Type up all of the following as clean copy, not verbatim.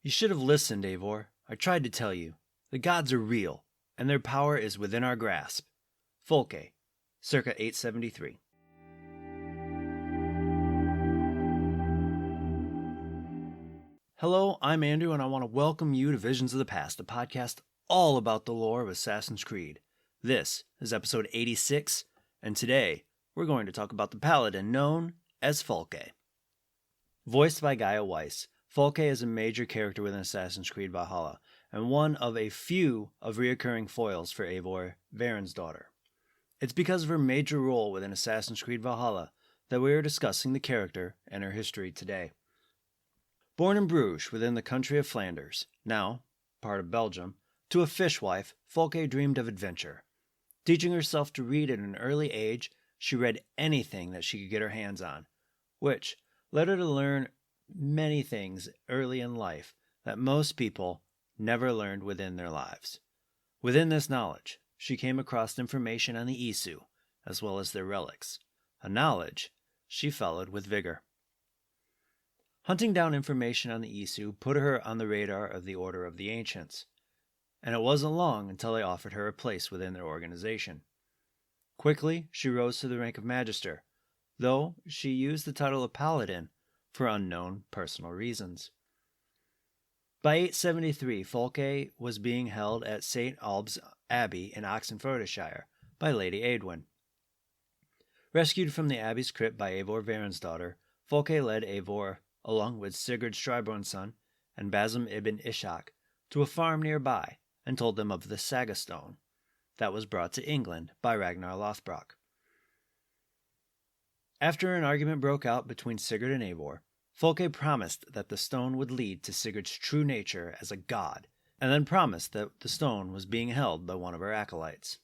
You should have listened, Eivor. I tried to tell you. The gods are real, and their power is within our grasp. Fulke, circa 873. Hello, I'm Andrew, and I want to welcome you to Visions of the Past, a podcast all about the lore of Assassin's Creed. This is episode 86, and today we're going to talk about the paladin known as Fulke. Voiced by Gaia Weiss, Fulke is a major character within Assassin's Creed Valhalla, and one of a few of reoccurring foils for Eivor Varinsdottir. It's because of her major role within Assassin's Creed Valhalla that we are discussing the character and her history today. Born in Bruges within the country of Flanders, now part of Belgium, to a fishwife, Fulke dreamed of adventure. Teaching herself to read at an early age, she read anything that she could get her hands on, which led her to learn many things early in life that most people never learned within their lives. Within this knowledge, she came across information on the Isu, as well as their relics, a knowledge she followed with vigor. Hunting down information on the Isu put her on the radar of the Order of the Ancients, and it wasn't long until they offered her a place within their organization. Quickly, she rose to the rank of Magister, though she used the title of Paladin for unknown personal reasons. By 873, Fulke was being held at St. Alb's Abbey in Oxenfordshire by Lady Eadwine. Rescued from the abbey's crypt by Eivor Varinsdottir, Fulke led Eivor, along with Sigurd Striborn's and Basim ibn Ishak, to a farm nearby and told them of the Saga Stone that was brought to England by Ragnar Lothbrok. After an argument broke out between Sigurd and Eivor, Fulke promised that the stone would lead to Sigurd's true nature as a god, and then promised that the stone was being held by one of her acolytes.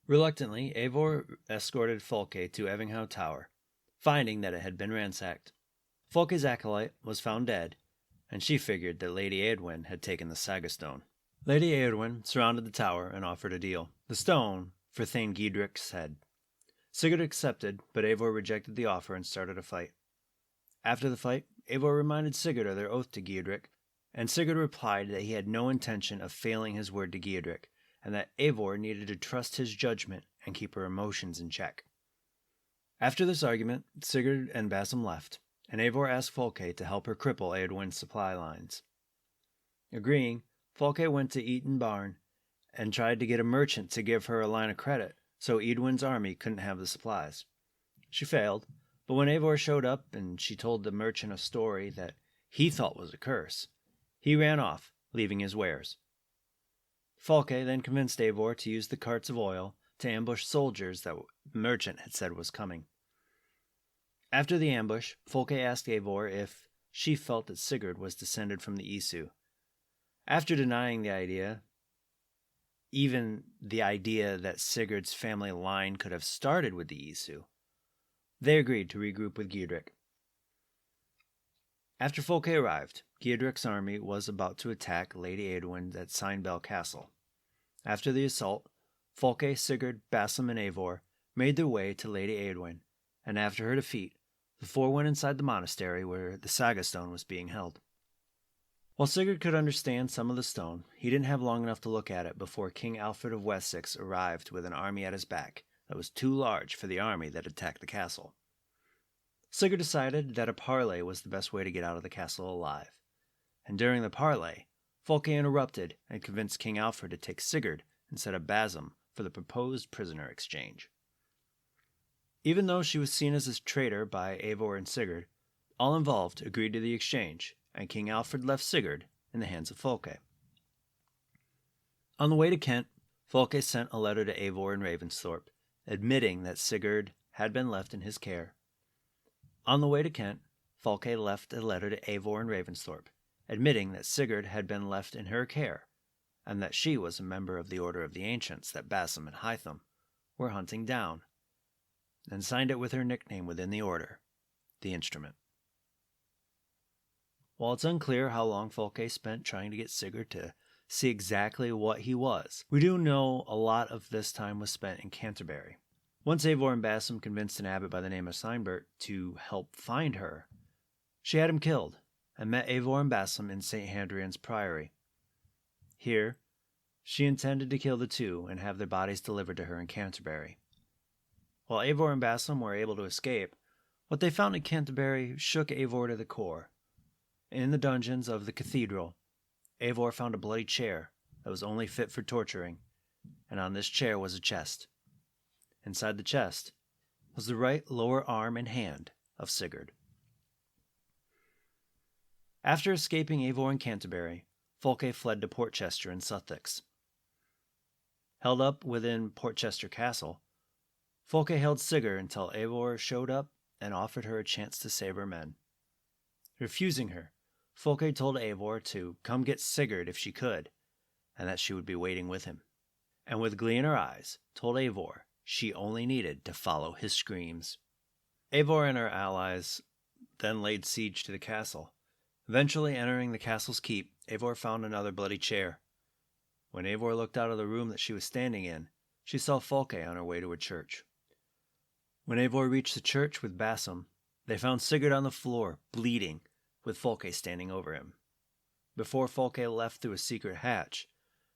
Reluctantly, Eivor escorted Fulke to Evinghow Tower, finding that it had been ransacked. Fulke's acolyte was found dead, and she figured that Lady Eadwine had taken the Saga Stone. Lady Eadwine surrounded the tower and offered a deal: the stone for Thane Giedric's head. Sigurd accepted, but Eivor rejected the offer and started a fight. After the fight, Eivor reminded Sigurd of their oath to Giedric, and Sigurd replied that he had no intention of failing his word to Giedric, and that Eivor needed to trust his judgment and keep her emotions in check. After this argument, Sigurd and Basim left, and Eivor asked Fulke to help her cripple Eadwine's supply lines. Agreeing, Fulke went to Eaton Barn and tried to get a merchant to give her a line of credit so Eadwine's army couldn't have the supplies. She failed, but when Eivor showed up and she told the merchant a story that he thought was a curse, he ran off, leaving his wares. Fulke then convinced Eivor to use the carts of oil to ambush soldiers that the merchant had said was coming. After the ambush, Fulke asked Eivor if she felt that Sigurd was descended from the Isu. After denying the idea, even the idea that Sigurd's family line could have started with the Isu, they agreed to regroup with Giedric. After Fulke arrived, Giedric's army was about to attack Lady Eadwine at Sinebell Castle. After the assault, Fulke, Sigurd, Basim, and Eivor made their way to Lady Eadwine, and after her defeat, the four went inside the monastery where the Saga Stone was being held. While Sigurd could understand some of the stone, he didn't have long enough to look at it before King Alfred of Wessex arrived with an army at his back that was too large for the army that attacked the castle. Sigurd decided that a parley was the best way to get out of the castle alive, and during the parley, Fulke interrupted and convinced King Alfred to take Sigurd instead of Basim for the proposed prisoner exchange. Even though she was seen as a traitor by Eivor and Sigurd, all involved agreed to the exchange, and King Alfred left Sigurd in the hands of Fulke. On the way to Kent, Fulke sent a letter to Eivor and Ravensthorpe, admitting that Sigurd had been left in his care. On the way to Kent, Fulke left a letter to Eivor and Ravensthorpe, admitting that Sigurd had been left in her care, and that she was a member of the Order of the Ancients that Basim and Hytham were hunting down, and signed it with her nickname within the Order, the Instrument. While it's unclear how long Fulke spent trying to get Sigurd to see exactly what he was, we do know a lot of this time was spent in Canterbury. Once Eivor and Basim convinced an abbot by the name of Signbert to help find her, she had him killed, and met Eivor and Basim in St. Hadrian's Priory. Here, she intended to kill the two and have their bodies delivered to her in Canterbury. While Eivor and Basim were able to escape, what they found in Canterbury shook Eivor to the core. In the dungeons of the cathedral, Eivor found a bloody chair that was only fit for torturing, and on this chair was a chest. Inside the chest was the right lower arm and hand of Sigurd. After escaping Eivor in Canterbury, Fulke fled to Portchester in Sussex. Held up within Portchester Castle, Fulke held Sigurd until Eivor showed up and offered her a chance to save her men. Refusing her, Fulke told Eivor to come get Sigurd if she could, and that she would be waiting with him, and with glee in her eyes, told Eivor she only needed to follow his screams. Eivor and her allies then laid siege to the castle. Eventually entering the castle's keep, Eivor found another bloody chair. When Eivor looked out of the room that she was standing in, she saw Fulke on her way to a church. When Eivor reached the church with Basim, they found Sigurd on the floor, bleeding, with Fulke standing over him. Before Fulke left through a secret hatch,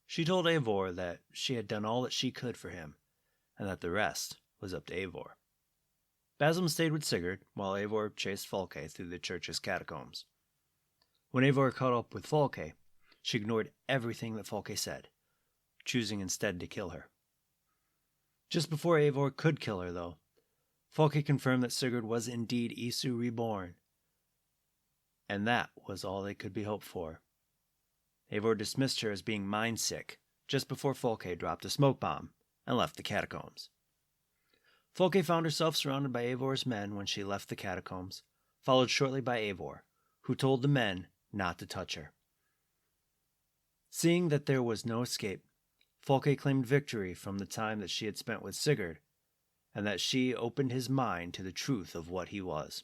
she told Eivor that she had done all that she could for him, and that the rest was up to Eivor. Basim stayed with Sigurd, while Eivor chased Fulke through the church's catacombs. When Eivor caught up with Fulke, she ignored everything that Fulke said, choosing instead to kill her. Just before Eivor could kill her, though, Fulke confirmed that Sigurd was indeed Isu reborn, and that was all they could be hoped for. Eivor dismissed her as being mind-sick just before Fulke dropped a smoke bomb and left the catacombs. Fulke found herself surrounded by Eivor's men when she left the catacombs, followed shortly by Eivor, who told the men not to touch her. Seeing that there was no escape, Fulke claimed victory from the time that she had spent with Sigurd, and that she opened his mind to the truth of what he was.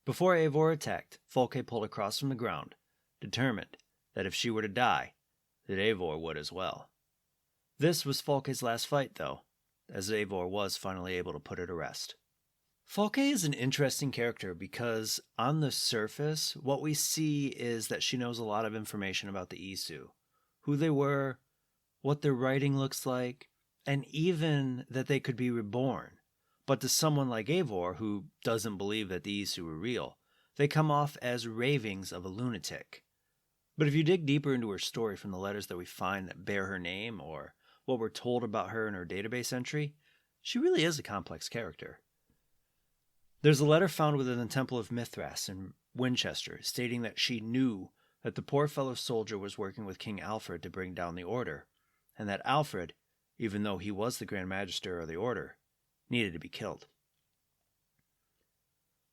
Before Eivor attacked, Fulke pulled across from the ground, determined that if she were to die, that Eivor would as well. This was Fulke's last fight, though, as Eivor was finally able to put her to rest. Fulke is an interesting character because, on the surface, what we see is that she knows a lot of information about the Isu, who they were, what their writing looks like, and even that they could be reborn. But to someone like Eivor, who doesn't believe that the Isu are real, they come off as ravings of a lunatic. But if you dig deeper into her story from the letters that we find that bear her name, or what we're told about her in her database entry, she really is a complex character. There's a letter found within the Temple of Mithras in Winchester stating that she knew that the poor fellow soldier was working with King Alfred to bring down the order, and that Alfred, even though he was the Grand Magister of the order, needed to be killed.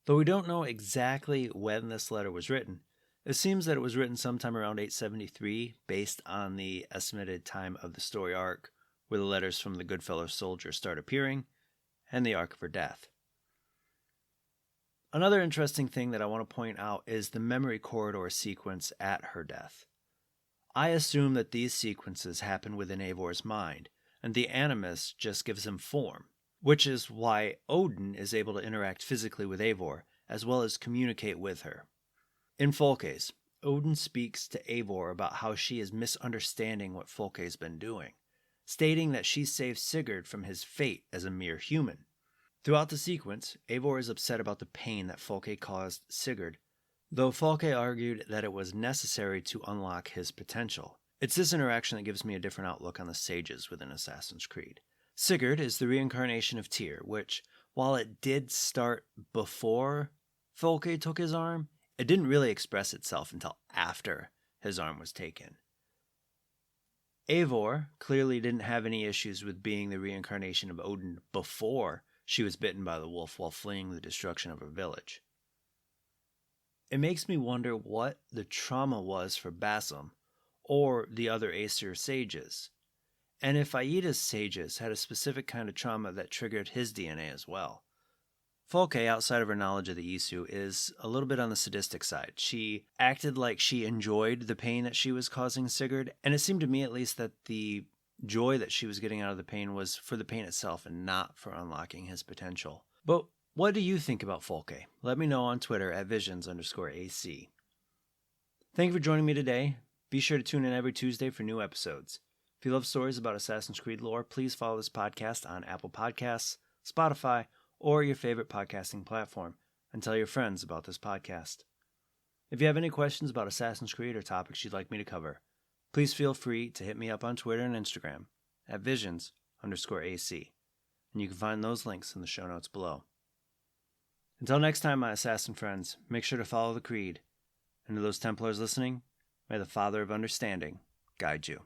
Though we don't know exactly when this letter was written, it seems that it was written sometime around 873, based on the estimated time of the story arc, where the letters from the good fellow soldier start appearing, and the arc of her death. Another interesting thing that I want to point out is the memory corridor sequence at her death. I assume that these sequences happen within Eivor's mind, and the animus just gives him form, which is why Odin is able to interact physically with Eivor, as well as communicate with her. In Fulke's, Odin speaks to Eivor about how she is misunderstanding what Fulke's been doing, stating that she saved Sigurd from his fate as a mere human. Throughout the sequence, Eivor is upset about the pain that Fulke caused Sigurd, though Fulke argued that it was necessary to unlock his potential. It's this interaction that gives me a different outlook on the sages within Assassin's Creed. Sigurd is the reincarnation of Tyr, which, while it did start before Fulke took his arm, it didn't really express itself until after his arm was taken. Eivor clearly didn't have any issues with being the reincarnation of Odin before she was bitten by the wolf while fleeing the destruction of her village. It makes me wonder what the trauma was for Basim or the other Aesir sages, and if Aida's sages had a specific kind of trauma that triggered his DNA as well. Fulke, outside of her knowledge of the Isu, is a little bit on the sadistic side. She acted like she enjoyed the pain that she was causing Sigurd, and it seemed to me at least that the joy that she was getting out of the pain was for the pain itself and not for unlocking his potential. But what do you think about Fulke? Let me know on Twitter at visions_AC. Thank you for joining me today. Be sure to tune in every Tuesday for new episodes. If you love stories about Assassin's Creed lore, please follow this podcast on Apple Podcasts, Spotify, or your favorite podcasting platform, and tell your friends about this podcast. If you have any questions about Assassin's Creed or topics you'd like me to cover, please feel free to hit me up on Twitter and Instagram at visions_AC, and you can find those links in the show notes below. Until next time, my assassin friends, make sure to follow the Creed, and to those Templars listening, may the Father of Understanding guide you.